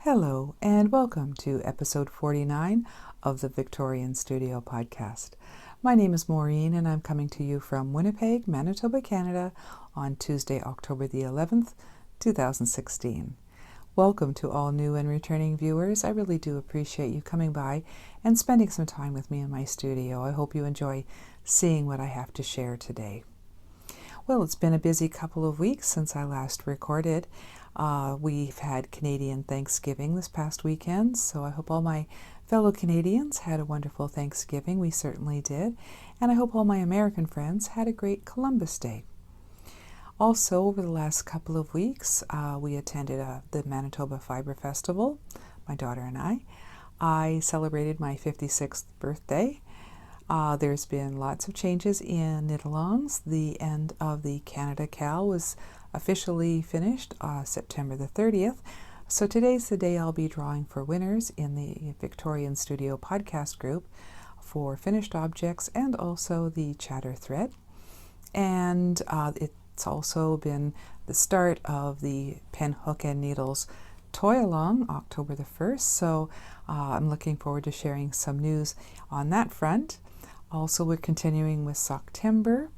Hello, and welcome to episode 49 of the Victorian Studio podcast. My name is Maureen, and I'm coming to you from Winnipeg, Manitoba, Canada, on Tuesday, October the 11th, 2016. Welcome to all new and returning viewers. I really do appreciate you coming by and spending some time with me in my studio. I hope you enjoy seeing what I have to share today. Well, it's been a busy couple of weeks since I last recorded. We've had Canadian Thanksgiving this past weekend, so I hope all my fellow Canadians had a wonderful Thanksgiving. We certainly did. And I hope all my American friends had a great Columbus Day. Also, over the last couple of weeks, we attended the Manitoba Fibre Festival, my daughter and I. I celebrated my 56th birthday. There's been lots of changes in knit-alongs. The end of the Canada KAL was officially finished September the 30th. So today's the day I'll be drawing for winners in the Victorian Studio podcast group for finished objects and also the chatter thread. And it's also been the start of the Pen, Hook and Needles Toy Along, October the 1st. So I'm looking forward to sharing some news on that front. Also, we're continuing with Socktember.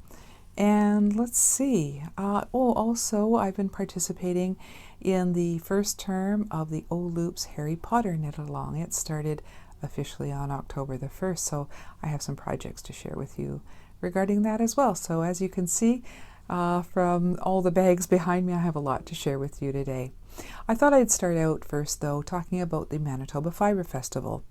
And let's see. Also, I've been participating in the first term of the O-Loops Harry Potter Knit-A-Long. It started officially on October the 1st, so I have some projects to share with you regarding that as well. So as you can see from all the bags behind me, I have a lot to share with you today. I thought I'd start out first, though, talking about the Manitoba Fibre Festival.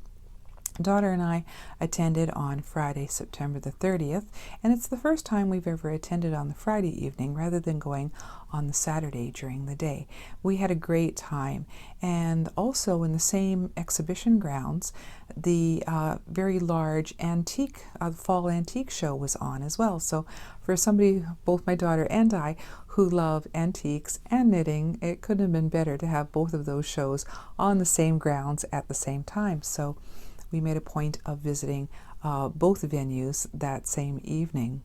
Daughter and I attended on Friday, September the 30th, and it's the first time we've ever attended on the Friday evening rather than going on the Saturday during the day. We had a great time, and also in the same exhibition grounds, the very large antique, fall antique show was on as well. So for somebody, both my daughter and I, who love antiques and knitting, it couldn't have been better to have both of those shows on the same grounds at the same time. So we made a point of visiting both venues that same evening.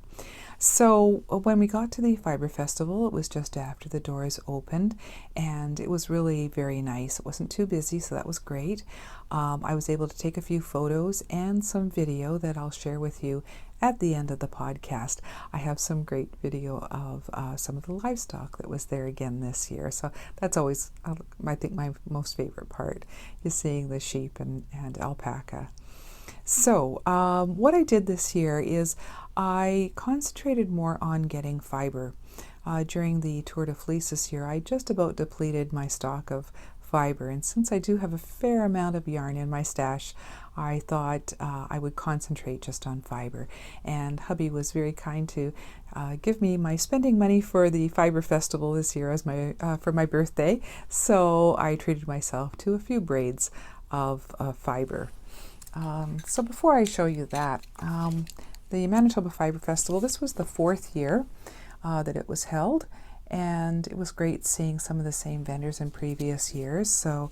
So when we got to the Fibre Festival, it was just after the doors opened, and it was really very nice. It wasn't too busy, so that was great. I was able to take a few photos and some video that I'll share with you at the end of the podcast. I have some great video of some of the livestock that was there again this year. So that's always, I think, my most favorite part is seeing the sheep and alpaca. So what I did this year is I concentrated more on getting fiber. During the Tour de Fleece this year, I just about depleted my stock of fiber, and since I do have a fair amount of yarn in my stash, I thought I would concentrate just on fiber. And hubby was very kind to give me my spending money for the Fibre Festival this year as for my birthday, so I treated myself to a few braids of fiber. So before I show you that, the Manitoba Fibre Festival, this was the 4th year that it was held, and it was great seeing some of the same vendors in previous years, so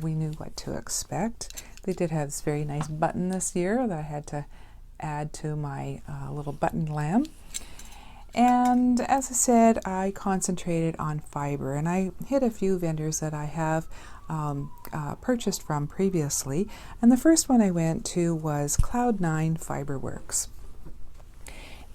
we knew what to expect. They did have this very nice button this year that I had to add to my little button lamb. And as I said, I concentrated on fiber, and I hit a few vendors that I have purchased from previously. And the first one I went to was Cloud9 Fiberworks.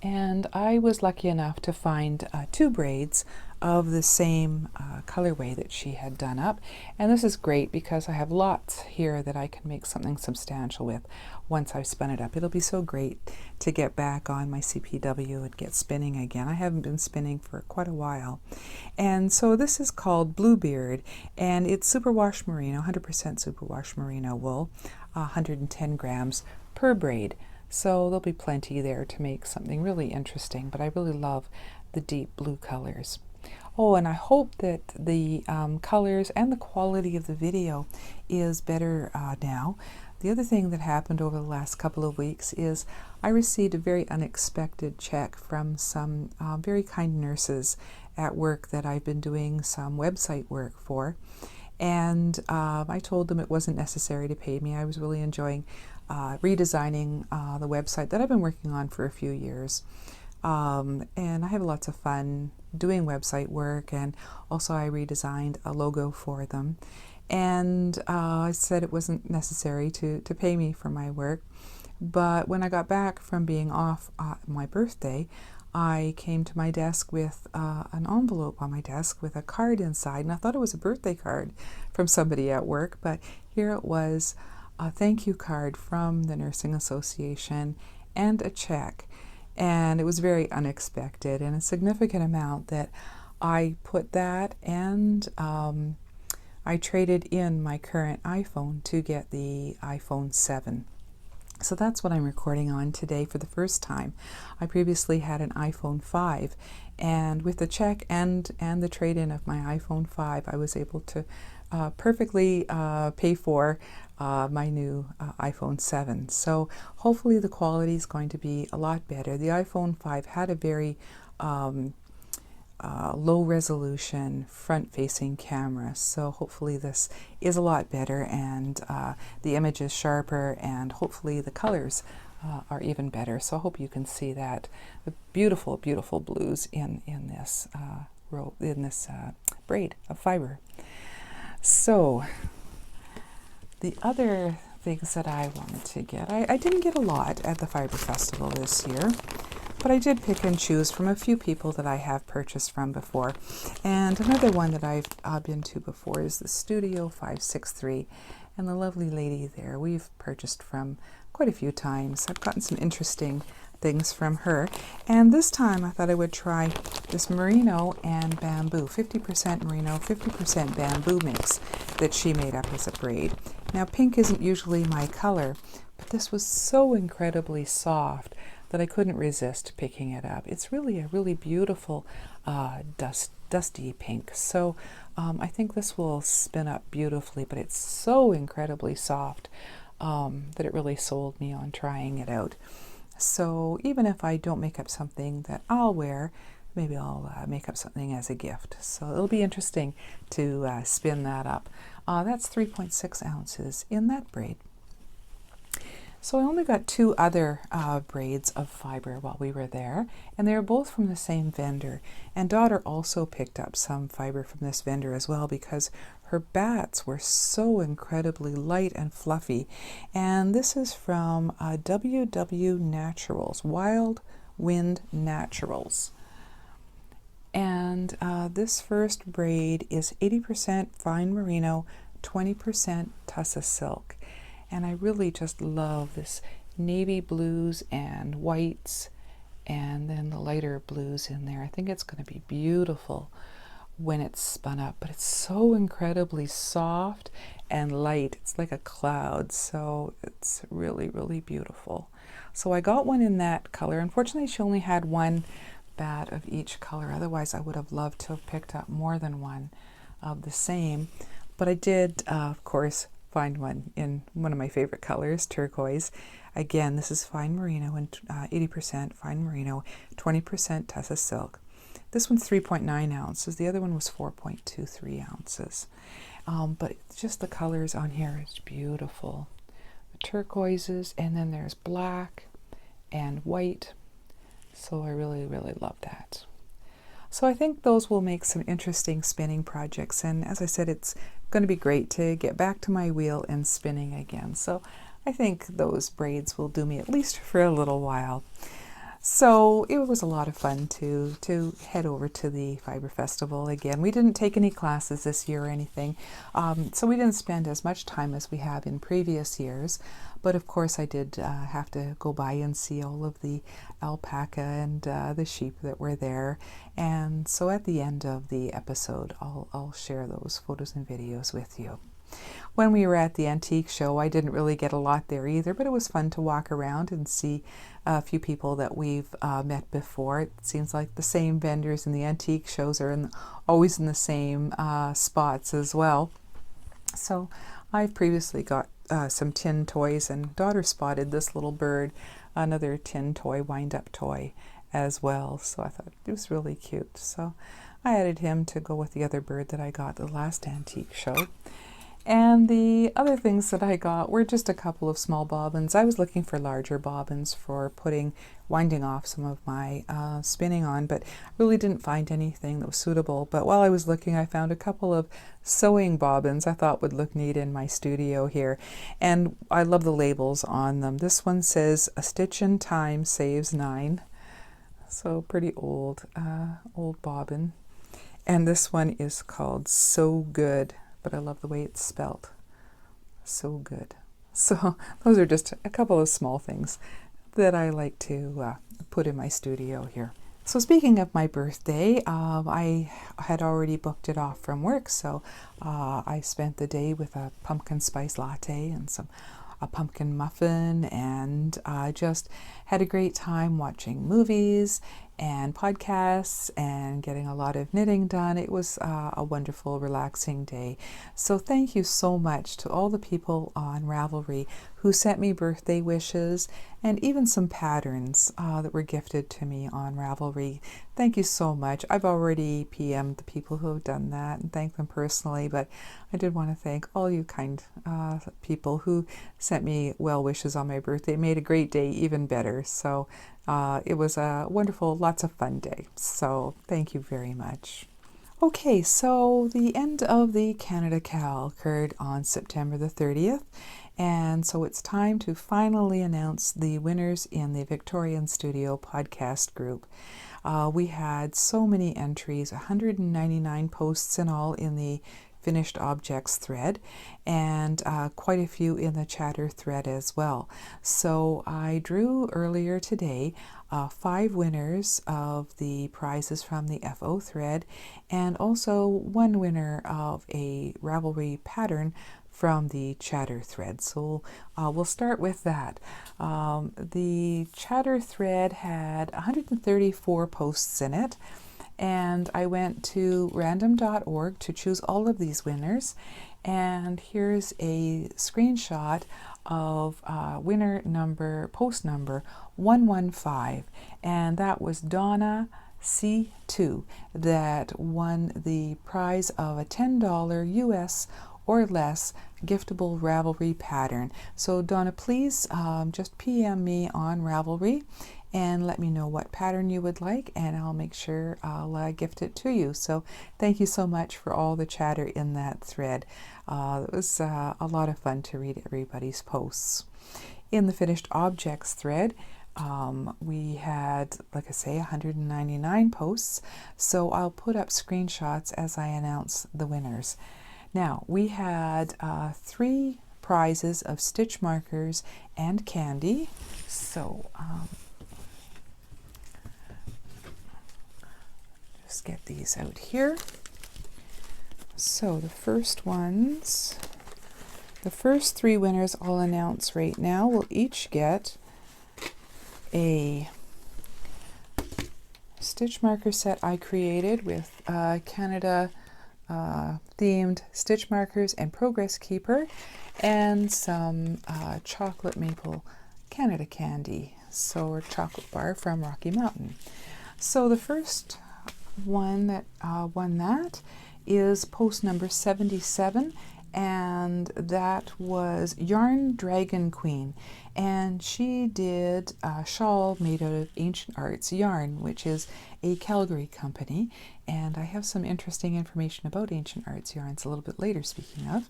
And I was lucky enough to find 2 braids of the same colorway that she had done up. And this is great because I have lots here that I can make something substantial with once I've spun it up. It'll be so great to get back on my CPW and get spinning again. I haven't been spinning for quite a while. And so this is called Bluebeard, and it's superwash merino, 100% superwash merino wool, 110 grams per braid. So there'll be plenty there to make something really interesting, but I really love the deep blue colors. Oh, and I hope that the colors and the quality of the video is better now. The other thing that happened over the last couple of weeks is I received a very unexpected check from some very kind nurses at work that I've been doing some website work for. And I told them it wasn't necessary to pay me. I was really enjoying redesigning the website that I've been working on for a few years. And I have lots of fun doing website work, and also I redesigned a logo for them. And I said it wasn't necessary to pay me for my work. But when I got back from being off my birthday, I came to my desk with an envelope on my desk with a card inside, and I thought it was a birthday card from somebody at work, but here it was, a thank you card from the Nursing Association and a check. And it was very unexpected and a significant amount that I put that, and I traded in my current iPhone to get the iPhone 7. So that's what I'm recording on today for the first time. I previously had an iPhone 5, and with the check and the trade-in of my iPhone 5, I was able to perfectly pay for my new iPhone 7. So hopefully the quality is going to be a lot better. The iPhone 5 had a very low resolution front-facing camera, so hopefully this is a lot better, and the image is sharper, and hopefully the colors are even better. So I hope you can see that the beautiful, beautiful blues in this braid of fiber. So the other things that I wanted to get, I didn't get a lot at the Fibre Festival this year, but I did pick and choose from a few people that I have purchased from before. And another one that I've been to before is the Studio 563. And the lovely lady there, we've purchased from quite a few times. I've gotten some interesting things from her. And this time I thought I would try this merino and bamboo, 50% merino, 50% bamboo mix that she made up as a braid. Now, pink isn't usually my color, but this was so incredibly soft that I couldn't resist picking it up. It's really a really beautiful dusty pink. So I think this will spin up beautifully, but it's so incredibly soft that it really sold me on trying it out. So even if I don't make up something that I'll wear, maybe I'll make up something as a gift. So it'll be interesting to spin that up. That's 3.6 ounces in that braid. So I only got two other braids of fiber while we were there, and they were both from the same vendor. And daughter also picked up some fiber from this vendor as well, because her bats were so incredibly light and fluffy. And this is from WW Naturals, Wild Wind Naturals. And this first braid is 80% fine merino, 20% tussa silk. And I really just love this navy blues and whites, and then the lighter blues in there. I think it's going to be beautiful when it's spun up, but it's so incredibly soft and light. It's like a cloud, so it's really, really beautiful. So I got one in that color. Unfortunately, she only had one bat of each color. Otherwise, I would have loved to have picked up more than one of the same. But I did, of course, find one in one of my favorite colors, turquoise. Again, this is fine merino and 80% fine merino, 20% tussa silk. This one's 3.9 ounces. The other one was 4.23 ounces. But just the colors on here is beautiful. The turquoises, and then there's black and white. So I really, really love that. So I think those will make some interesting spinning projects. And as I said, it's going to be great to get back to my wheel and spinning again. So I think those braids will do me at least for a little while. So it was a lot of fun to head over to the Fibre Festival again. We didn't take any classes this year or anything, so we didn't spend as much time as we have in previous years. But of course I did have to go by and see all of the alpaca and the sheep that were there. And so at the end of the episode, I'll share those photos and videos with you. When we were at the antique show, I didn't really get a lot there either, but it was fun to walk around and see a few people that we've met before. It seems like the same vendors in the antique shows are always in the same spots as well. So I've previously got some tin toys, and daughter spotted this little bird, another tin toy, wind-up toy as well. So I thought it was really cute. So I added him to go with the other bird that I got the last antique show. And the other things that I got were just a couple of small bobbins. I was looking for larger bobbins for winding off some of my spinning on, but really didn't find anything that was suitable. But while I was looking, I found a couple of sewing bobbins I thought would look neat in my studio here. And I love the labels on them. This one says, "A stitch in time saves 9." So pretty old bobbin. And this one is called "So Good," but I love the way it's spelt. So good. So those are just a couple of small things that I like to put in my studio here. So speaking of my birthday, I had already booked it off from work, so I spent the day with a pumpkin spice latte and a pumpkin muffin, and just had a great time watching movies and podcasts and getting a lot of knitting done. It was a wonderful, relaxing day. So thank you so much to all the people on Ravelry who sent me birthday wishes and even some patterns that were gifted to me on Ravelry. Thank you so much. I've already PM'd the people who have done that and thanked them personally, but I did want to thank all you kind people who sent me well wishes on my birthday. It made a great day even better. So it was a wonderful, lots of fun day. So thank you very much. Okay, so the end of the Canada KAL occurred on September the 30th. And so it's time to finally announce the winners in the Victorian Studio podcast group. We had so many entries, 199 posts in all in the finished objects thread, and quite a few in the chatter thread as well. So I drew earlier today 5 winners of the prizes from the FO thread, and also 1 winner of a Ravelry pattern from the chatter thread. So we'll start with that. The chatter thread had 134 posts in it, and I went to random.org to choose all of these winners. And here's a screenshot of post number 115, and that was Donna C2 that won the prize of a $10 US or less giftable Ravelry pattern. So Donna, please just PM me on Ravelry and let me know what pattern you would like, and I'll make sure I'll gift it to you. So thank you so much for all the chatter in that thread. It was a lot of fun to read everybody's posts. In the finished objects thread, we had, like I say, 199 posts, so I'll put up screenshots as I announce the winners. Now, we had 3 prizes of stitch markers and candy. So just get these out here. So the first 3 winners I'll announce right now will each get a stitch marker set I created with Canada themed stitch markers and progress keeper, and some chocolate maple Canada candy, or chocolate bar from Rocky Mountain. So the first one that won that is post number 77, and that was Yarn Dragon Queen, and she did a shawl made out of Ancient Arts yarn, which is a Calgary company, and I have some interesting information about Ancient Arts yarns a little bit later, speaking of.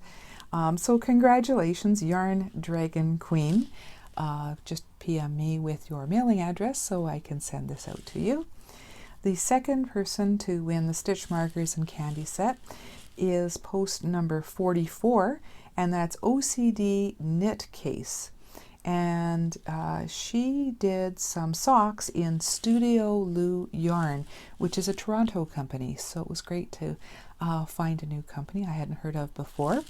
So congratulations, Yarn Dragon Queen. Just PM me with your mailing address so I can send this out to you. The second person to win the stitch markers and candy set is post number 44, and that's OCD Knit Case. And she did some socks in Studio Lou Yarn, which is a Toronto company. So it was great to find a new company I hadn't heard of before.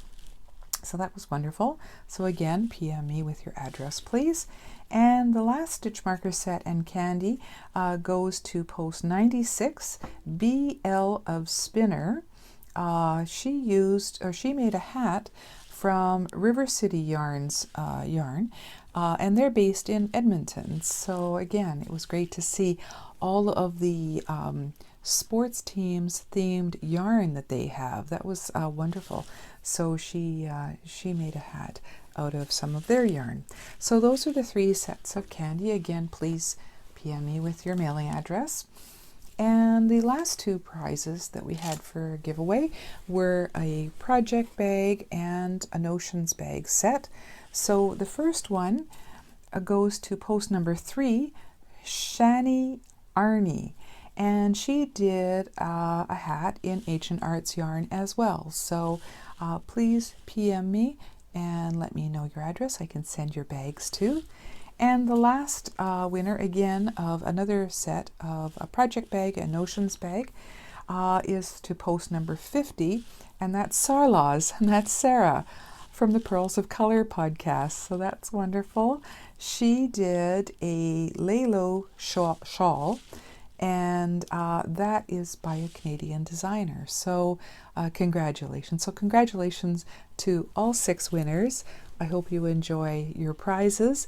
So that was wonderful. So again, PM me with your address, please. And the last stitch marker set and candy goes to post 96, BL of Spinner. She made a hat from River City Yarns yarn. and they're based in Edmonton. So again, it was great to see all of the sports teams themed yarn that they have. That was wonderful. So she made a hat out of some of their yarn. So those are the 3 sets of candy. Again, please PM me with your mailing address. And the last 2 prizes that we had for giveaway were a project bag and a notions bag set. So the first one goes to post number 3, Shani Arnie, and she did a hat in Ancient Arts yarn as well. So please PM me and let me know your address. I can send your bags to. And the last winner, again, of another set of a project bag and notions bag is to post number 50, and that's Sarlaws, and that's Sarah from the Purls of Color podcast. So that's wonderful. She did a Lalo shawl, and that is by a Canadian designer. So congratulations. So congratulations to all 6 winners. I hope you enjoy your prizes.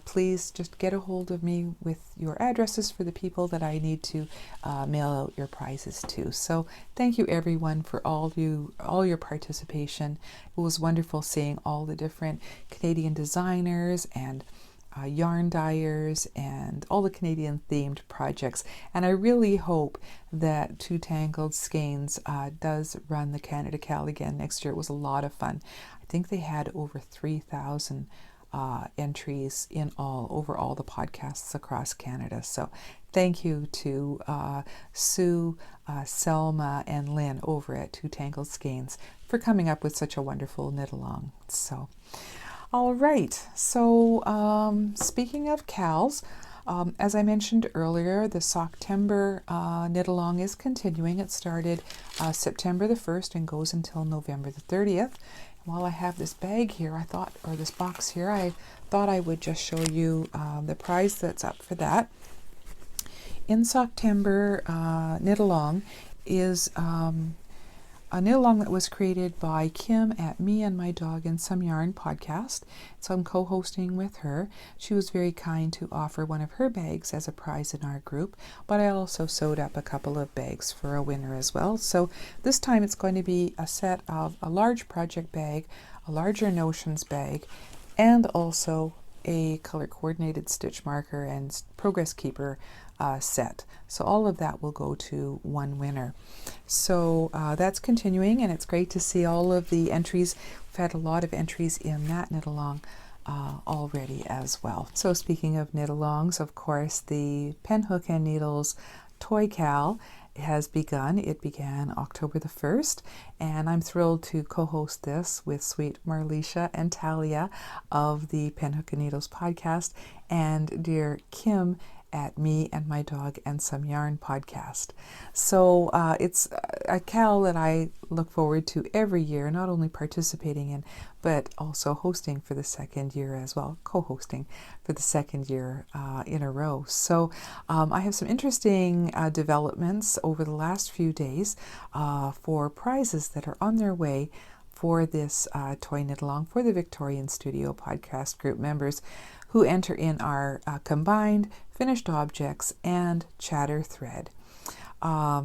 Please just get a hold of me with your addresses for the people that I need to mail out your prizes to. So thank you everyone for all your participation. It was wonderful seeing all the different Canadian designers and yarn dyers and all the Canadian themed projects. And I really hope that Tangled Skeins does run the Canada KAL again next year. It was a lot of fun. I think they had over 3,000 entries in all over all the podcasts across Canada. So thank you to Sue, Selma, and Lynn over at Tangled Skeins for coming up with such a wonderful knit-along. So all right, so speaking of KALs, as I mentioned earlier, the Socktember knit-along is continuing. It started September the 1st and goes until November the 30th. While I have this bag here, or this box here, I thought I would just show you the prize that's up for that. In Socktember, knit-along is a knit-along that was created by Kim at Me and My Dog and Some Yarn podcast. So I'm co-hosting with her. She was very kind to offer one of her bags as a prize in our group, but I also sewed up a couple of bags for a winner as well. So this time it's going to be a set of a large project bag, a larger notions bag, and also a color coordinated stitch marker and progress keeper set. So all of that will go to one winner. So that's continuing, and it's great to see all of the entries. We've had a lot of entries in that knit-along already as well. So speaking of knit-alongs, of course, the Pen Hook and Needles Toy KAL has begun. It began October the 1st, and I'm thrilled to co-host this with sweet Marlisha and Talia of the Pen Hook and Needles podcast and dear Kim at Me and My Dog and Some Yarn podcast. So it's a KAL that I look forward to every year, not only participating in, but also hosting for the 2nd year as well, co-hosting for the 2nd year in a row. So I have some interesting developments over the last few days for prizes that are on their way for this toy knit-along for the Victorian Studio podcast group members who enter in our combined finished objects and chatter thread.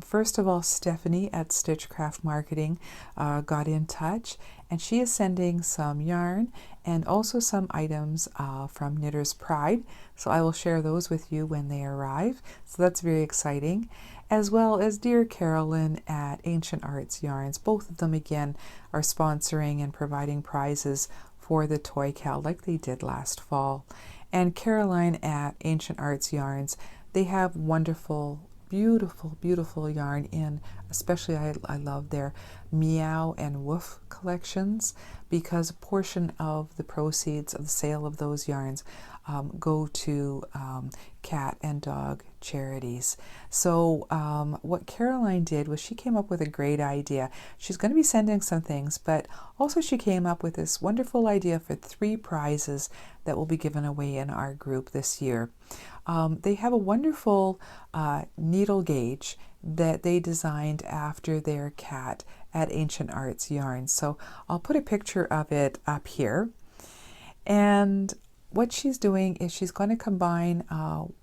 First of all, Stephanie at Stitchcraft Marketing got in touch, and she is sending some yarn and also some items from Knitter's Pride. So I will share those with you when they arrive. So that's very exciting. As well as dear Carolyn at Ancient Arts Yarns. Both of them, again, are sponsoring and providing prizes for the Toy KAL like they did last fall. And Caroline at Ancient Arts Yarns, they have wonderful, beautiful, beautiful yarn in, especially I love their Meow and Woof collections, because a portion of the proceeds of the sale of those yarns go to cat and dog charities. So what Caroline did was she came up with a great idea. She's going to be sending some things, but also she came up with this wonderful idea for 3 prizes that will be given away in our group this year. They have a wonderful needle gauge that they designed after their cat at Ancient Arts Yarns. So I'll put a picture of it up here. And what she's doing is she's going to combine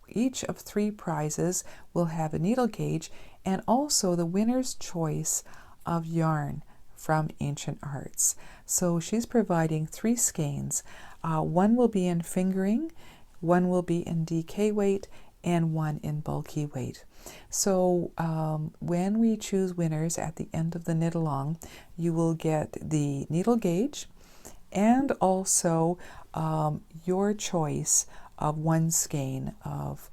each of 3 prizes will have a needle gauge and also the winner's choice of yarn from Ancient Arts. So she's providing 3 skeins. One will be in fingering, one will be in DK weight, and one in bulky weight. So when we choose winners at the end of the knit-along, you will get the needle gauge and also your choice of 1 skein of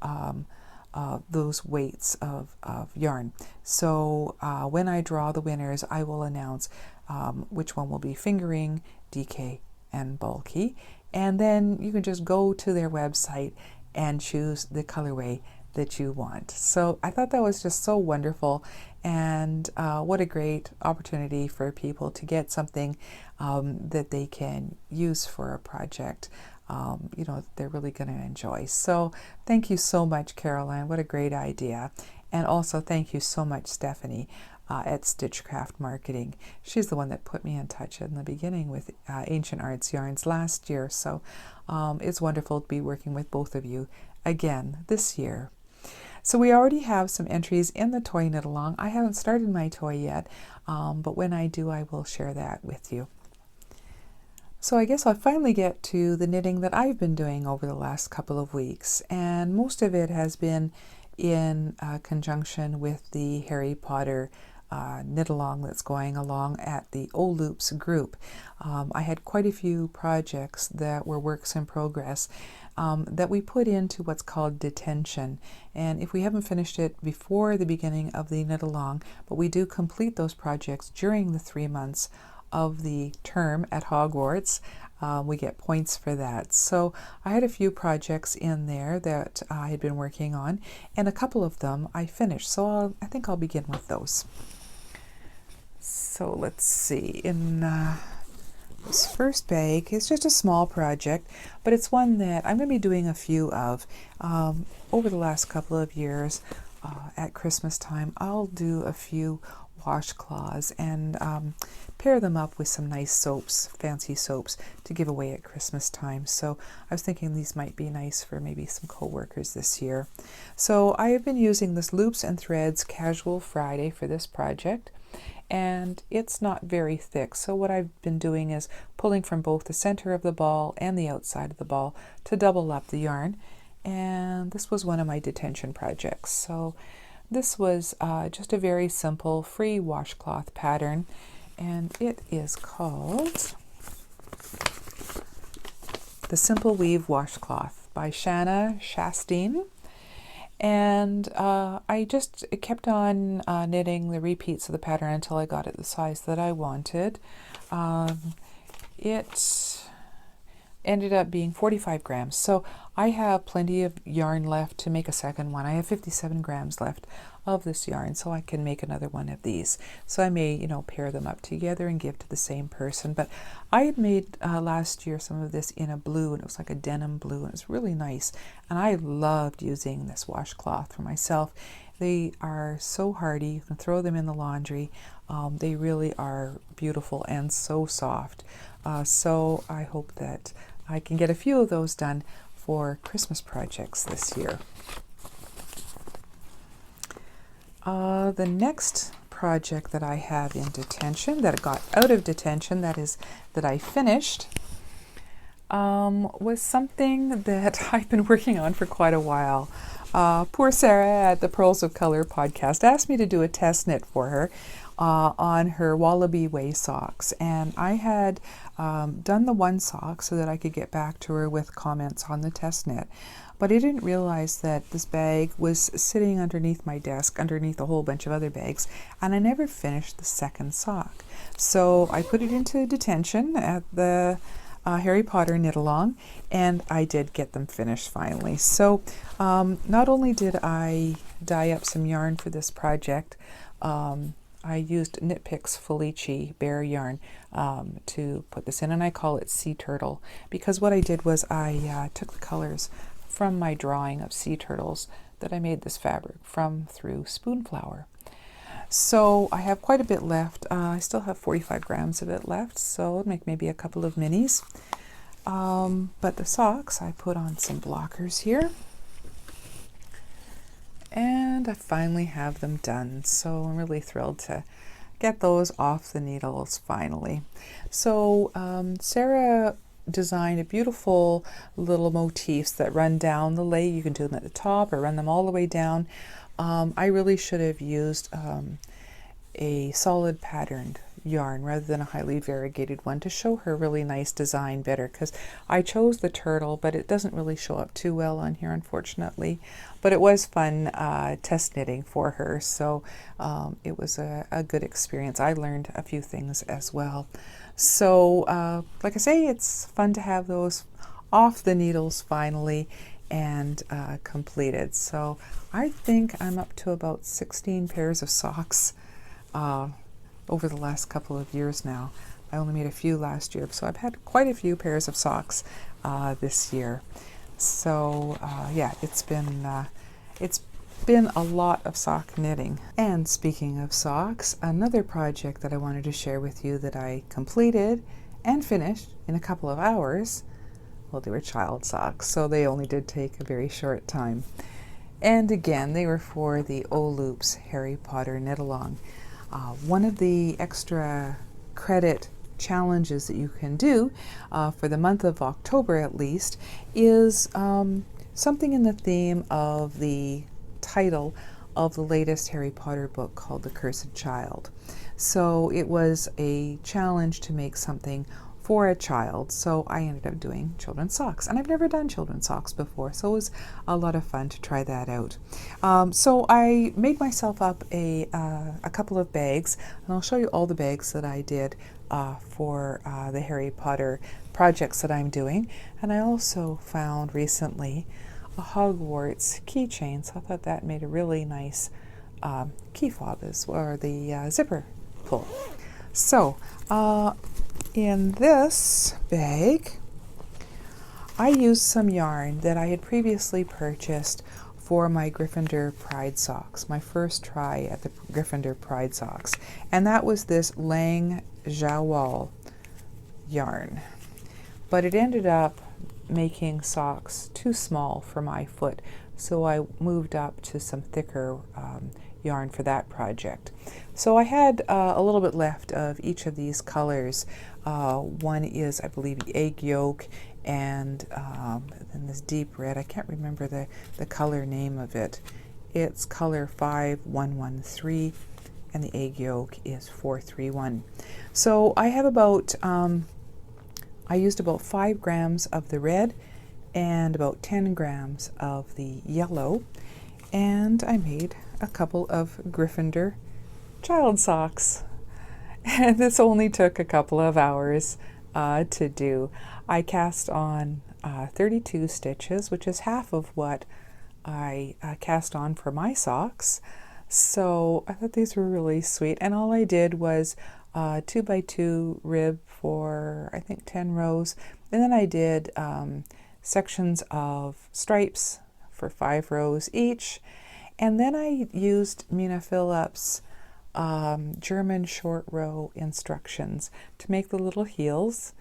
those weights of yarn. So when I draw the winners, I will announce which one will be fingering, DK, and bulky. And then you can just go to their website and choose the colorway that you want. So I thought that was just so wonderful, and what a great opportunity for people to get something that they can use for a project they're really going to enjoy. So thank you so much, Caroline. What a great idea. And also thank you so much, Stephanie, at Stitchcraft Marketing. She's the one that put me in touch in the beginning with Ancient Arts Yarns last year. So it's wonderful to be working with both of you again this year. So we already have some entries in the toy knit-along. I haven't started my toy yet, but when I do, I will share that with you. So I guess I'll finally get to the knitting that I've been doing over the last couple of weeks, and most of it has been in conjunction with the Harry Potter knit-along that's going along at the Old Loops group. I had quite a few projects that were works in progress that we put into what's called detention, and if we haven't finished it before the beginning of the knit-along, but we do complete those projects during the 3 months of the term at Hogwarts, we get points for that. So I had a few projects in there that I had been working on, and a couple of them I finished. So I think I'll begin with those. So let's see. In this first bag is just a small project, but it's one that I'm going to be doing a few of over the last couple of years. At Christmas time, I'll do a few washcloths and pair them up with some nice soaps, fancy soaps, to give away at Christmas time. So I was thinking these might be nice for maybe some co-workers this year. So I have been using this Loops and Threads Casual Friday for this project, and it's not very thick. So what I've been doing is pulling from both the center of the ball and the outside of the ball to double up the yarn. And this was one of my detention projects. So this was just a very simple free washcloth pattern, and it is called The Simple Weave Washcloth by Shanna Shasteen. And I just kept on knitting the repeats of the pattern until I got it the size that I wanted. It ended up being 45 grams. So I have plenty of yarn left to make a second one. I have 57 grams left of this yarn, so I can make another one of these. So I may, pair them up together and give to the same person. But I had made last year some of this in a blue, and it was like a denim blue, and it was really nice. And I loved using this washcloth for myself. They are so hardy. You can throw them in the laundry. They really are beautiful and so soft. So I hope that I can get a few of those done for Christmas projects this year. The next project that I have in detention, that got out of detention, that is, that I finished, was something that I've been working on for quite a while. Poor Sarah at the Purls of Color podcast asked me to do a test knit for her on her Wallaby Way socks, and I had done the one sock so that I could get back to her with comments on the test knit. But I didn't realize that this bag was sitting underneath my desk, underneath a whole bunch of other bags, and I never finished the second sock. So I put it into detention at the Harry Potter knit-along, and I did get them finished finally. So not only did I dye up some yarn for this project, I used Knit Picks Felici bare yarn to put this in, and I call it Sea Turtle, because what I did was I took the colors from my drawing of sea turtles that I made this fabric from through Spoonflower. So I have quite a bit left. I still have 45 grams of it left, so I'll make maybe a couple of minis. But the socks, I put on some blockers here. And I finally have them done. So I'm really thrilled to get those off the needles finally. So Sarah designed a beautiful little motifs that run down the leg. You can do them at the top or run them all the way down. I really should have used a solid patterned yarn rather than a highly variegated one to show her really nice design better, because I chose the turtle, but it doesn't really show up too well on here, unfortunately. But it was fun test knitting for her, so it was a good experience. I learned a few things as well. So like I say, it's fun to have those off the needles finally and completed. So I think I'm up to about 16 pairs of socks over the last couple of years now. I only made a few last year, so I've had quite a few pairs of socks this year. So yeah, it's been a lot of sock knitting. And speaking of socks, another project that I wanted to share with you that I completed and finished in a couple of hours. Well, they were child socks, so they only did take a very short time. And again, they were for the Oloop's Harry Potter Knit-A-Long. One of the extra credit challenges that you can do for the month of October at least is something in the theme of the title of the latest Harry Potter book called The Cursed Child. So it was a challenge to make something for a child, so I ended up doing children's socks, and I've never done children's socks before, so it was a lot of fun to try that out. So I made myself up a couple of bags, and I'll show you all the bags that I did for the Harry Potter projects that I'm doing. And I also found recently a Hogwarts keychain, so I thought that made a really nice key fob, or the zipper pull. So in this bag, I used some yarn that I had previously purchased for my Gryffindor Pride socks, my first try at the Gryffindor Pride socks, and that was this Lang Jawal yarn. But it ended up making socks too small for my foot, so I moved up to some thicker yarn for that project. So I had a little bit left of each of these colors. One is, I believe, egg yolk, and then this deep red. I can't remember the color name of it. It's color 5113, and the egg yolk is 431. So I have about, I used about 5 grams of the red and about 10 grams of the yellow, and I made a couple of Gryffindor child socks. And this only took a couple of hours to do. I cast on 32 stitches, which is half of what I cast on for my socks. So I thought these were really sweet. And all I did was 2x2 rib for, I think, 10 rows. And then I did sections of stripes for 5 rows each. And then I used Mina Phillips' German short row instructions to make the little heels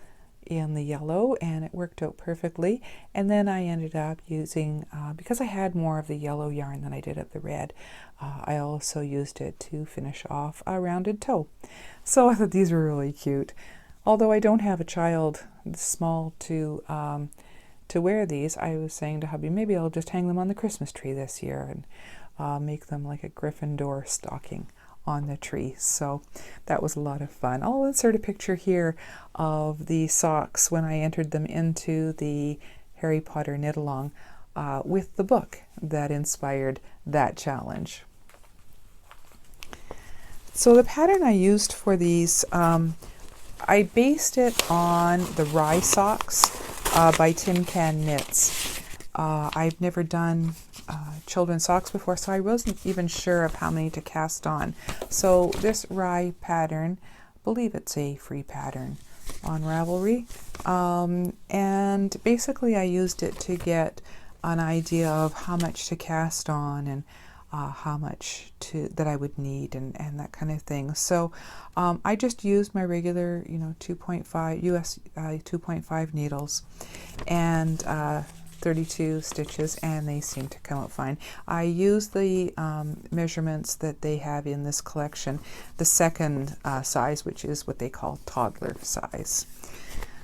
in the yellow, and it worked out perfectly. And then I ended up using, because I had more of the yellow yarn than I did of the red, I also used it to finish off a rounded toe. So I thought these were really cute. Although I don't have a child small to wear these, I was saying to hubby, maybe I'll just hang them on the Christmas tree this year and make them like a Gryffindor stocking on the tree. So that was a lot of fun. I'll insert a picture here of the socks when I entered them into the Harry Potter Knit-A-Long with the book that inspired that challenge. So the pattern I used for these, I based it on the Rye Socks by Tin Can Knits. I've never done children's socks before, so I wasn't even sure of how many to cast on. So this Rye pattern, I believe it's a free pattern on Ravelry, and basically I used it to get an idea of how much to cast on, and how much that I would need and that kind of thing. So I just used my regular 2.5 US 2.5 needles and 32 stitches, and they seem to come out fine. I use the measurements that they have in this collection, the second size, which is what they call toddler size.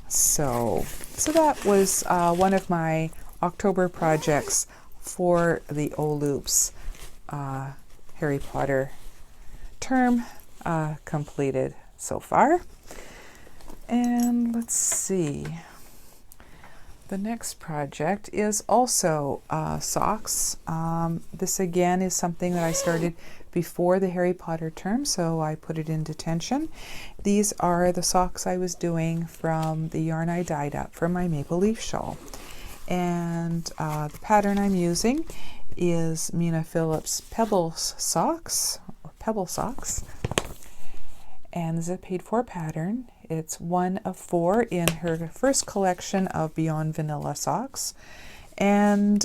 So that was one of my October projects for the O-Loops Harry Potter term completed so far. And let's see. The next project is also socks. This again is something that I started before the Harry Potter term, so I put it in detention. These are the socks I was doing from the yarn I dyed up for my maple leaf shawl. And the pattern I'm using is Mina Phillips Pebbles socks, or Pebble socks. And this is a paid-for pattern. It's one of 4 in her first collection of Beyond Vanilla socks. And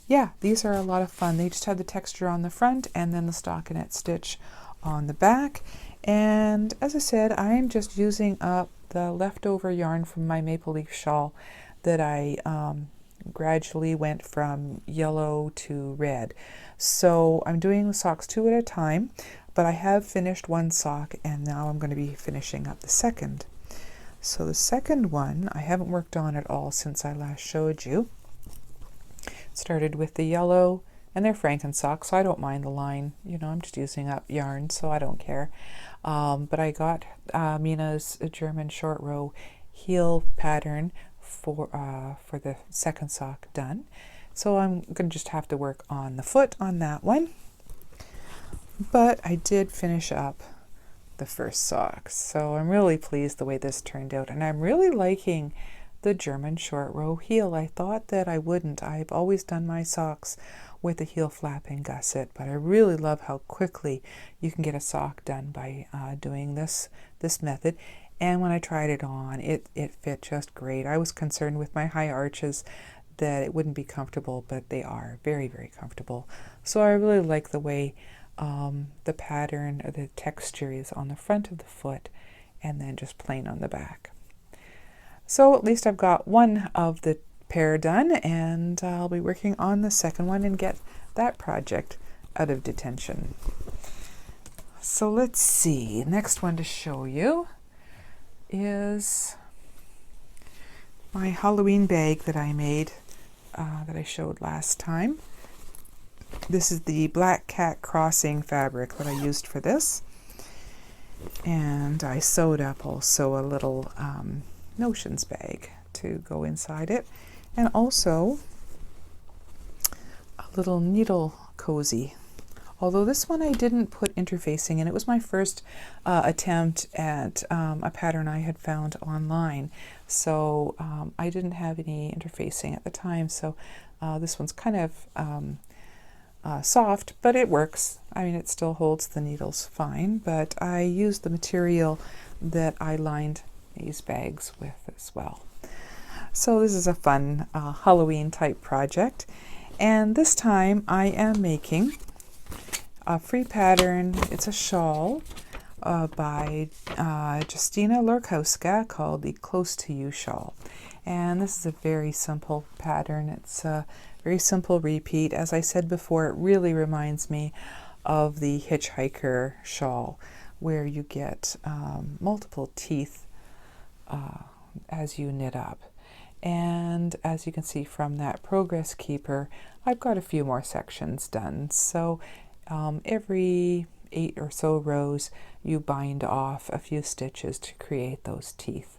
yeah, these are a lot of fun. They just have the texture on the front and then the stockinette stitch on the back. And as I said, I'm just using up the leftover yarn from my maple leaf shawl that I gradually went from yellow to red. So I'm doing the socks 2 at a time. But I have finished one sock, and now I'm going to be finishing up the second. So the second one I haven't worked on at all since I last showed you. Started with the yellow, and they're Franken socks, so I don't mind the line. I'm just using up yarn, so I don't care. But I got Mina's German short row heel pattern for the second sock done. So I'm going to just have to work on the foot on that one. But I did finish up the first sock, so I'm really pleased the way this turned out, and I'm really liking the German short row heel. I thought that I wouldn't. I've always done my socks with a heel flap and gusset, but I really love how quickly you can get a sock done by doing this method. And when I tried it on, it fit just great. I was concerned with my high arches that it wouldn't be comfortable, but they are very, very comfortable. So I really like the way the pattern or the texture is on the front of the foot and then just plain on the back. So at least I've got one of the pair done, and I'll be working on the second one and get that project out of detention. So let's see, next one to show you is my Halloween bag that I made that I showed last time. This is the Black Cat Crossing fabric that I used for this. And I sewed up also a little notions bag to go inside it. And also a little needle cozy. Although this one I didn't put interfacing in. It was my first attempt at a pattern I had found online. So I didn't have any interfacing at the time. So this one's kind of soft, but it works. I mean, it still holds the needles fine, but I used the material that I lined these bags with as well. So this is a fun Halloween type project, and this time I am making a free pattern. It's a shawl by Justina Lorkowska called the Close to You shawl, and this is a very simple pattern. It's a very simple repeat. As I said before, it really reminds me of the hitchhiker shawl, where you get multiple teeth as you knit up. And as you can see from that progress keeper, I've got a few more sections done. So every 8 or so rows, you bind off a few stitches to create those teeth.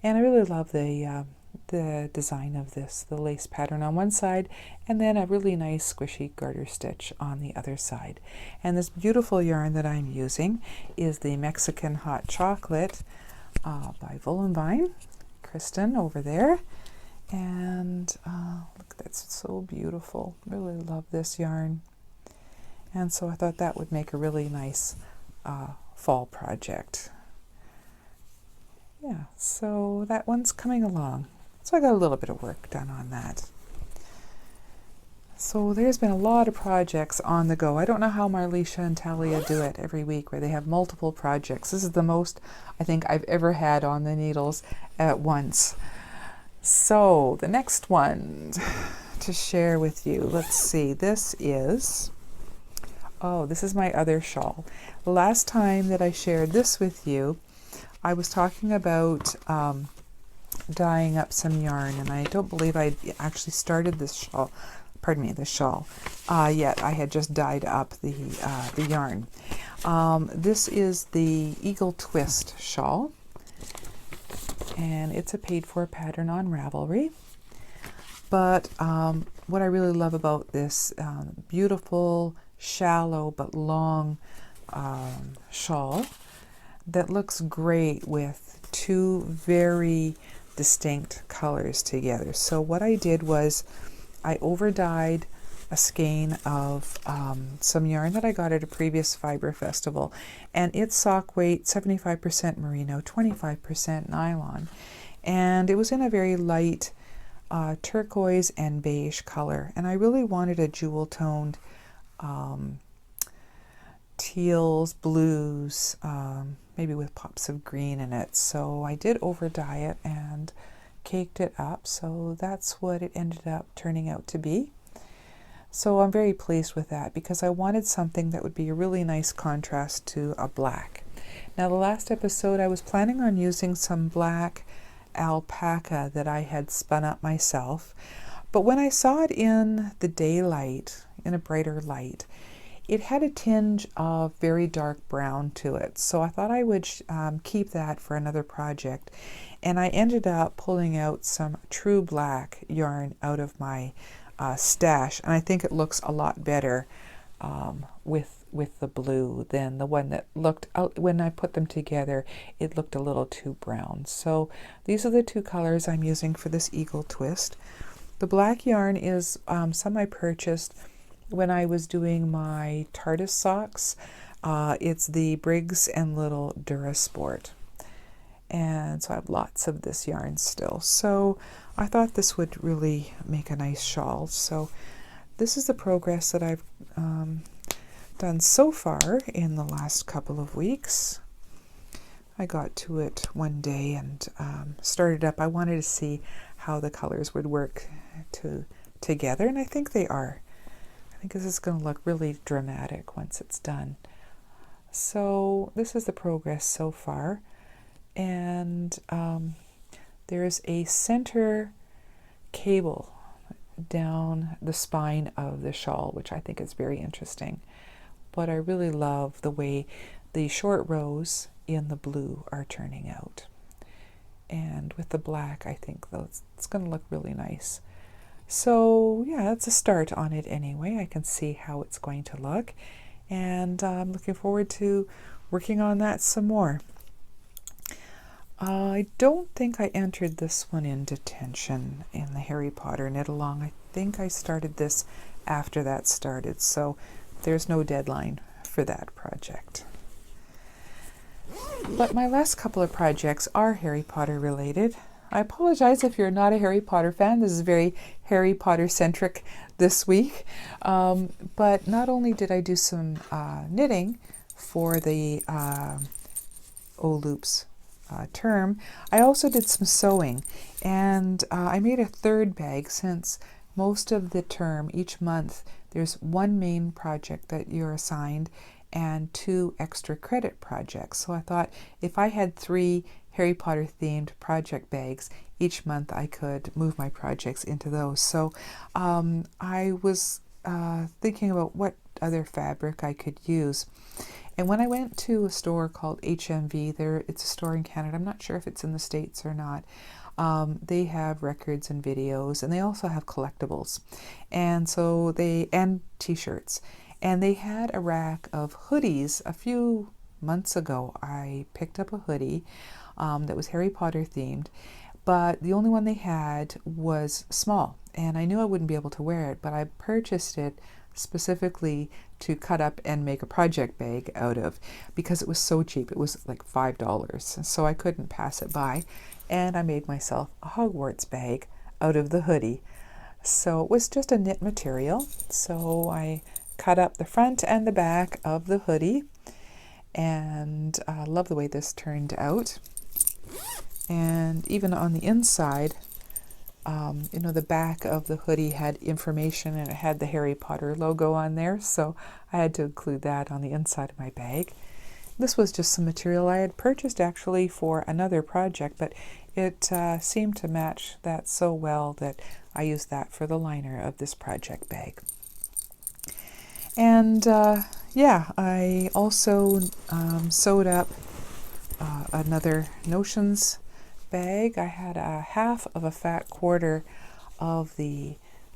And I really love the design of this, the lace pattern on one side, and then a really nice squishy garter stitch on the other side. And this beautiful yarn that I'm using is the Mexican Hot Chocolate by Vine, Kristen over there. And look, that's so beautiful. Really love this yarn. And so I thought that would make a really nice fall project. Yeah, so that one's coming along. So I got a little bit of work done on that. So there's been a lot of projects on the go. I don't know how Marlisha and Talia do it every week, where they have multiple projects. This is the most I think I've ever had on the needles at once. So the next one to share with you, let's see, this is my other shawl. The last time that I shared this with you, I was talking about dyeing up some yarn, and I don't believe I actually started this shawl. Pardon me, the shawl. Yet I had just dyed up the yarn. This is the Eagle Twist shawl, and it's a paid-for pattern on Ravelry. But what I really love about this beautiful, shallow but long shawl that looks great with two very distinct colors together. So what I did was I over-dyed a skein of some yarn that I got at a previous fibre festival, and its sock weight 75% merino, 25% nylon, and it was in a very light turquoise and beige color, and I really wanted a jewel-toned teals, blues, maybe with pops of green in it. So I did over-dye it and caked it up, so that's what it ended up turning out to be. So I'm very pleased with that, because I wanted something that would be a really nice contrast to a black. Now, the last episode I was planning on using some black alpaca that I had spun up myself, but when I saw it in the daylight, in a brighter light, it had a tinge of very dark brown to it, so I thought I would keep that for another project. And I ended up pulling out some true black yarn out of my stash, and I think it looks a lot better with the blue than the one that looked out when I put them together. It looked a little too brown. So these are the two colors I'm using for this Eagle Twist. The black yarn is some I purchased when I was doing my TARDIS socks. It's the Briggs and Little Durasport. And so I have lots of this yarn still. So I thought this would really make a nice shawl. So this is the progress that I've done so far in the last couple of weeks. I got to it one day and started up. I wanted to see how the colors would work together, and I think they are. I think this is going to look really dramatic once it's done. So this is the progress so far. And there's a center cable down the spine of the shawl, which I think is very interesting. But I really love the way the short rows in the blue are turning out. And with the black, I think it's going to look really nice. So yeah, that's a start on it anyway. I can see how it's going to look, and I'm looking forward to working on that some more. I don't think I entered this one in detention in the Harry Potter Knit-A-Long. I think I started this after that started, so there's no deadline for that project. But my last couple of projects are Harry Potter related. I apologize if you're not a Harry Potter fan. This is very Harry Potter centric this week. But not only did I do some knitting for the O-Loops term, I also did some sewing, and I made a third bag, since most of the term, each month, there's one main project that you're assigned and 2 extra credit projects. So I thought if I had 3 Harry Potter themed project bags each month, I could move my projects into those. So I was thinking about what other fabric I could use. And when I went to a store called HMV, it's a store in Canada, I'm not sure if it's in the States or not, they have records and videos, and they also have collectibles, and so and t-shirts. And they had a rack of hoodies. A few months ago, I picked up a hoodie that was Harry Potter themed, but the only one they had was small, and I knew I wouldn't be able to wear it, but I purchased it specifically to cut up and make a project bag out of, because it was so cheap. It was like $5, so I couldn't pass it by, and I made myself a Hogwarts bag out of the hoodie. So it was just a knit material. So I cut up the front and the back of the hoodie, and I love the way this turned out. And even on the inside, the back of the hoodie had information, and it had the Harry Potter logo on there, so I had to include that on the inside of my bag. This was just some material I had purchased actually for another project, but it seemed to match that so well that I used that for the liner of this project bag. And I also sewed up another Notions bag. I had a half of a fat quarter of the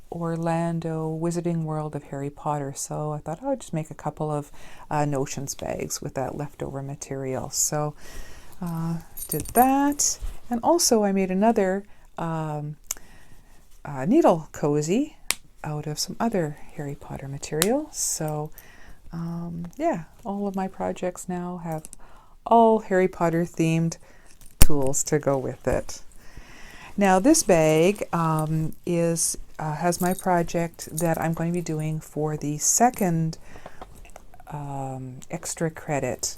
Orlando Wizarding World of Harry Potter, so I thought I would just make a couple of Notions bags with that leftover material. So did that, and also I made another needle cozy out of some other Harry Potter material. So all of my projects now have all Harry Potter themed tools to go with it. Now this bag has my project that I'm going to be doing for the second extra credit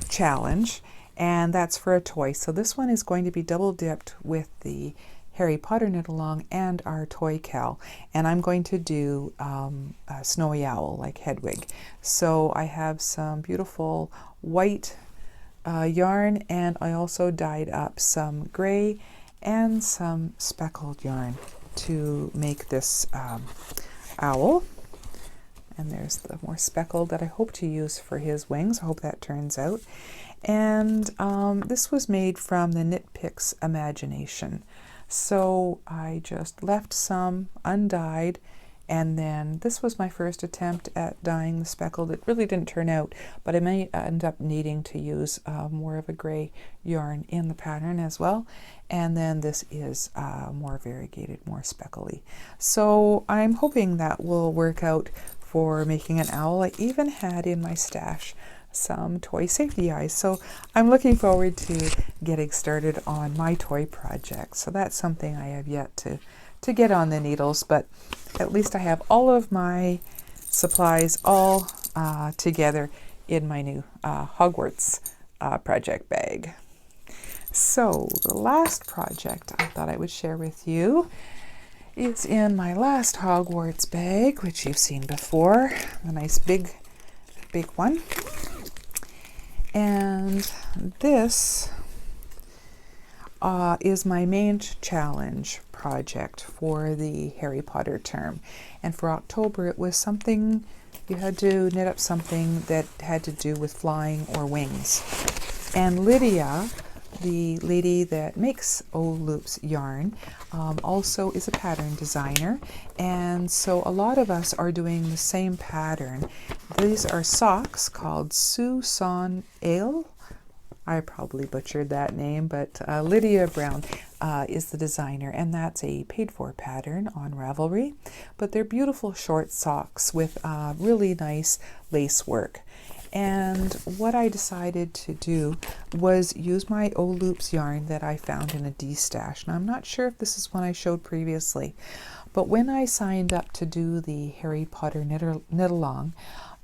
challenge, and that's for a toy. So this one is going to be double dipped with the Harry Potter Knit-A-Long and our toy Cal, and I'm going to do a Snowy Owl like Hedwig. So I have some beautiful white yarn, and I also dyed up some gray and some speckled yarn to make this owl. And there's the more speckled that I hope to use for his wings. I hope that turns out. And this was made from the Knit Picks Imagination. So I just left some undyed, and then this was my first attempt at dyeing the speckled. It really didn't turn out, but I may end up needing to use more of a gray yarn in the pattern as well. And then this is more variegated, more speckly. So I'm hoping that will work out for making an owl. I even had in my stash some toy safety eyes, so I'm looking forward to getting started on my toy project. So that's something I have yet to get on the needles, but at least I have all of my supplies all together in my new Hogwarts project bag. So the last project I thought I would share with you is in my last Hogwarts bag, which you've seen before, a nice big one. And this is my main challenge project for the Harry Potter term. And for October, it was something, you had to knit up something that had to do with flying or wings. And Lydia, the lady that makes O-Loops yarn, also is a pattern designer, and so a lot of us are doing the same pattern. These are socks called Susan Ale. I probably butchered that name, but Lydia Brown is the designer, and that's a paid-for pattern on Ravelry. But they're beautiful short socks with really nice lace work. And what I decided to do was use my O-Loops yarn that I found in a D-stash. Now I'm not sure if this is one I showed previously, but when I signed up to do the Harry Potter Knit-A-Long,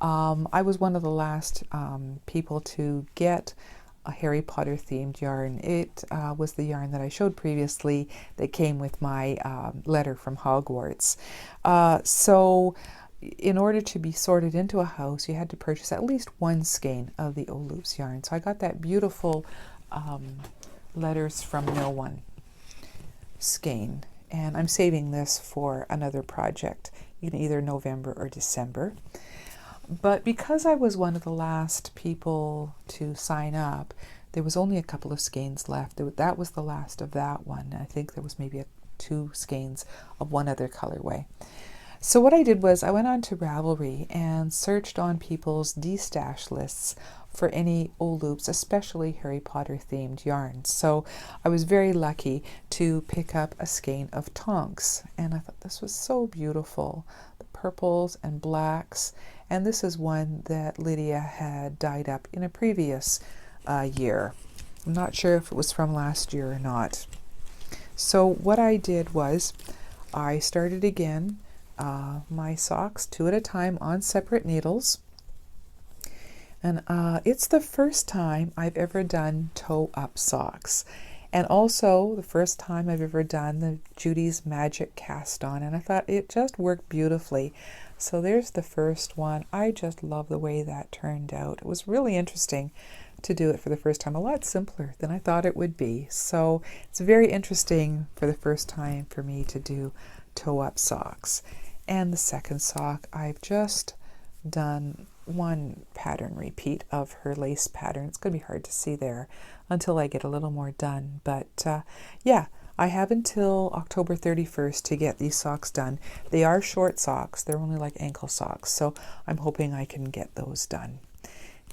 I was one of the last people to get a Harry Potter themed yarn. It was the yarn that I showed previously that came with my letter from Hogwarts. So in order to be sorted into a house, you had to purchase at least one skein of the O-Loops yarn. So I got that beautiful letters from no one skein, and I'm saving this for another project in either November or December. But because I was one of the last people to sign up, there was only a couple of skeins left. That was the last of that one. I think there was maybe 2 skeins of one other colorway. So what I did was I went on to Ravelry and searched on people's D-stash lists for any O-Loops, especially Harry Potter themed yarns. So I was very lucky to pick up a skein of Tonks, and I thought this was so beautiful. The purples and blacks, and this is one that Lydia had dyed up in a previous year. I'm not sure if it was from last year or not. So what I did was I started again my socks 2 at a time on separate needles. And it's the first time I've ever done toe-up socks. And also the first time I've ever done the Judy's Magic cast on. And I thought it just worked beautifully. So there's the first one. I just love the way that turned out. It was really interesting to do it for the first time. A lot simpler than I thought it would be. So it's very interesting for the first time for me to do toe-up socks. And the second sock, I've just done one pattern repeat of her lace pattern. It's going to be hard to see there until I get a little more done. But yeah, I have until October 31st to get these socks done. They are short socks. They're only like ankle socks. So I'm hoping I can get those done.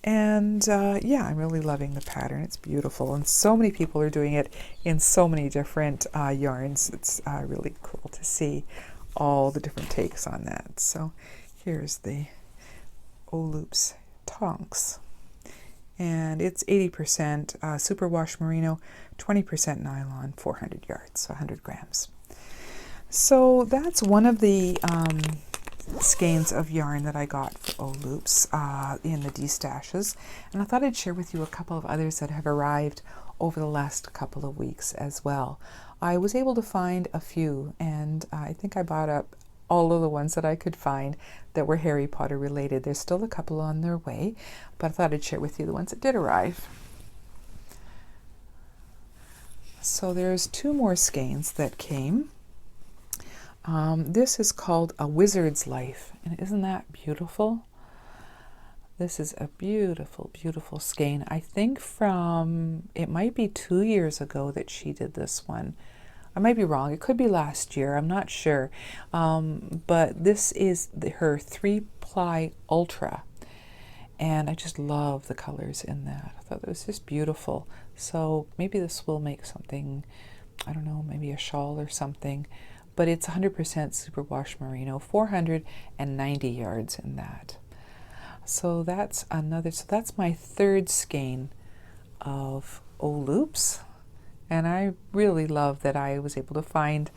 And yeah, I'm really loving the pattern. It's beautiful. And so many people are doing it in so many different yarns. It's really cool to see all the different takes on that. So here's the O-Loops Tonks. And it's 80% superwash merino, 20% nylon, 400 yards, so 100 grams. So that's one of the skeins of yarn that I got for O-Loops in the D-stashes. And I thought I'd share with you a couple of others that have arrived over the last couple of weeks as well. I was able to find a few, and I think I bought up all of the ones that I could find that were Harry Potter related. There's still a couple on their way, but I thought I'd share with you the ones that did arrive. So there's 2 more skeins that came. This is called A Wizard's Life, and isn't that beautiful? This is a beautiful, beautiful skein. I think from, it might be 2 years ago that she did this one. I might be wrong. It could be last year. I'm not sure. But this is her 3-ply Ultra. And I just love the colors in that. I thought it was just beautiful. So maybe this will make something, I don't know, maybe a shawl or something. But it's 100% superwash merino, 490 yards in that. So that's another, so that's my 3rd skein of O-Loops. And I really love that I was able to find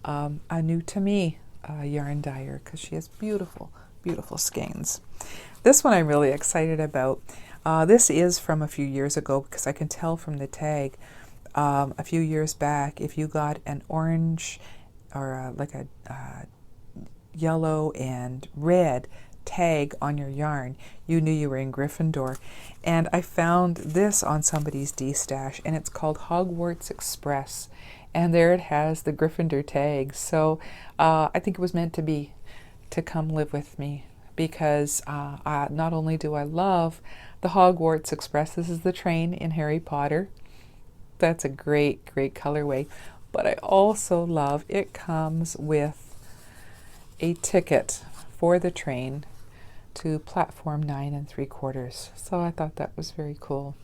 a new to me yarn dyer, because she has beautiful, beautiful skeins. This one I'm really excited about. This is from a few years ago, because I can tell from the tag a few years back, if you got an orange or like a yellow and red tag on your yarn, you knew you were in Gryffindor. And I found this on somebody's D-stash, and it's called Hogwarts Express, and there it has the Gryffindor tag. So I think it was meant to be, to come live with me, because not only do I love the Hogwarts Express, this is the train in Harry Potter. That's a great, great colorway. But I also love, it comes with a ticket for the train to platform 9 3/4. So I thought that was very cool.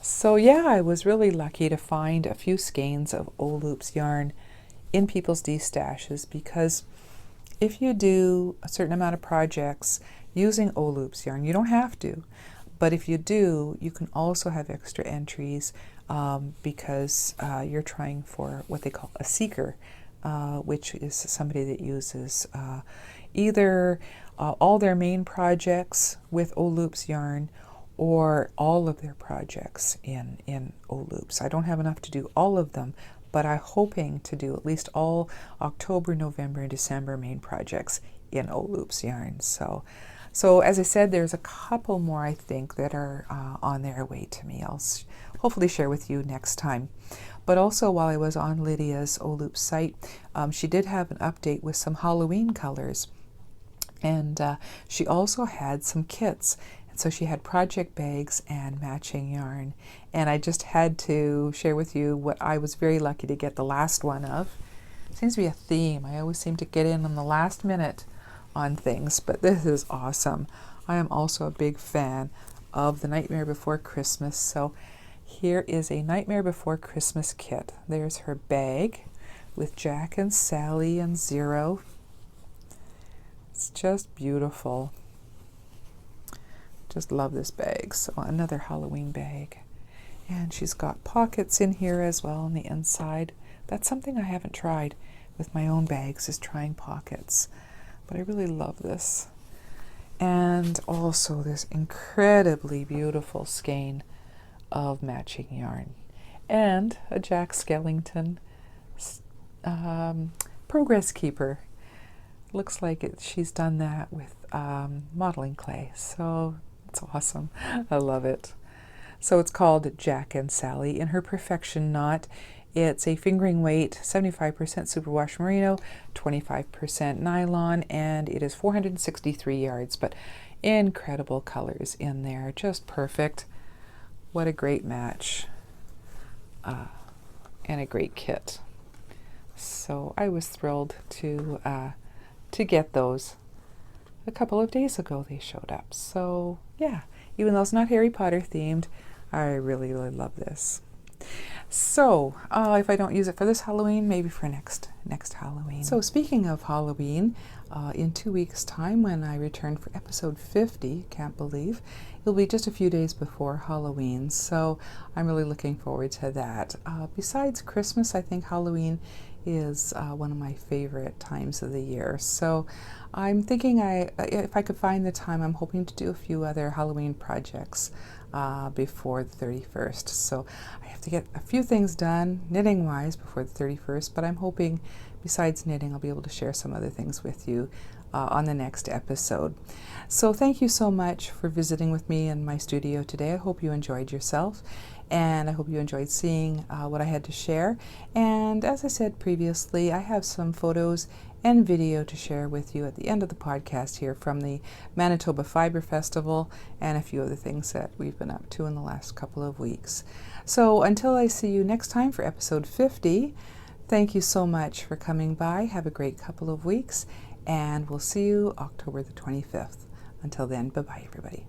So yeah, I was really lucky to find a few skeins of O-Loops yarn in people's D-stashes, because if you do a certain amount of projects using O-Loops yarn, you don't have to, but if you do, you can also have extra entries because you're trying for what they call a seeker, which is somebody that uses either all their main projects with O-Loops yarn, or all of their projects in O-Loops. I don't have enough to do all of them, but I'm hoping to do at least all October, November, and December main projects in O-Loops yarn. So as I said, there's a couple more I think that are on their way to me. I'll hopefully share with you next time. But also, while I was on Lydia's O-Loops site, she did have an update with some Halloween colors. And she also had some kits. And so she had project bags and matching yarn. And I just had to share with you what I was very lucky to get the last one of. It seems to be a theme. I always seem to get in on the last minute on things, but this is awesome. I am also a big fan of the Nightmare Before Christmas. So here is a Nightmare Before Christmas kit. There's her bag with Jack and Sally and Zero. It's just beautiful. Just love this bag. So another Halloween bag. And she's got pockets in here as well on the inside. That's something I haven't tried with my own bags, is trying pockets. But I really love this. And also this incredibly beautiful skein of matching yarn. And a Jack Skellington Progress Keeper. Looks like she's done that with modeling clay. So it's awesome. I love it. So it's called Jack and Sally in her Perfection Knot. It's a fingering weight, 75% superwash merino, 25% nylon, and it is 463 yards, but incredible colors in there, just perfect. What a great match, and a great kit. So I was thrilled to get those. A couple of days ago they showed up. So yeah, even though it's not Harry Potter themed, I really, really love this. So if I don't use it for this Halloween, maybe for next Halloween. So speaking of Halloween, in 2 weeks' time when I return for episode 50, can't believe, it'll be just a few days before Halloween. So I'm really looking forward to that. Besides Christmas, I think Halloween is one of my favorite times of the year. So I'm thinking if I could find the time, I'm hoping to do a few other Halloween projects before the 31st. So I have to get a few things done knitting wise before the 31st, but I'm hoping besides knitting I'll be able to share some other things with you on the next episode. So thank you so much for visiting with me in my studio today. I hope you enjoyed yourself, and I hope you enjoyed seeing what I had to share. And as I said previously, I have some photos and video to share with you at the end of the podcast here from the Manitoba Fibre Festival and a few other things that we've been up to in the last couple of weeks. So until I see you next time for episode 50, thank you so much for coming by. Have a great couple of weeks, and we'll see you October the 25th. Until then, bye-bye, everybody.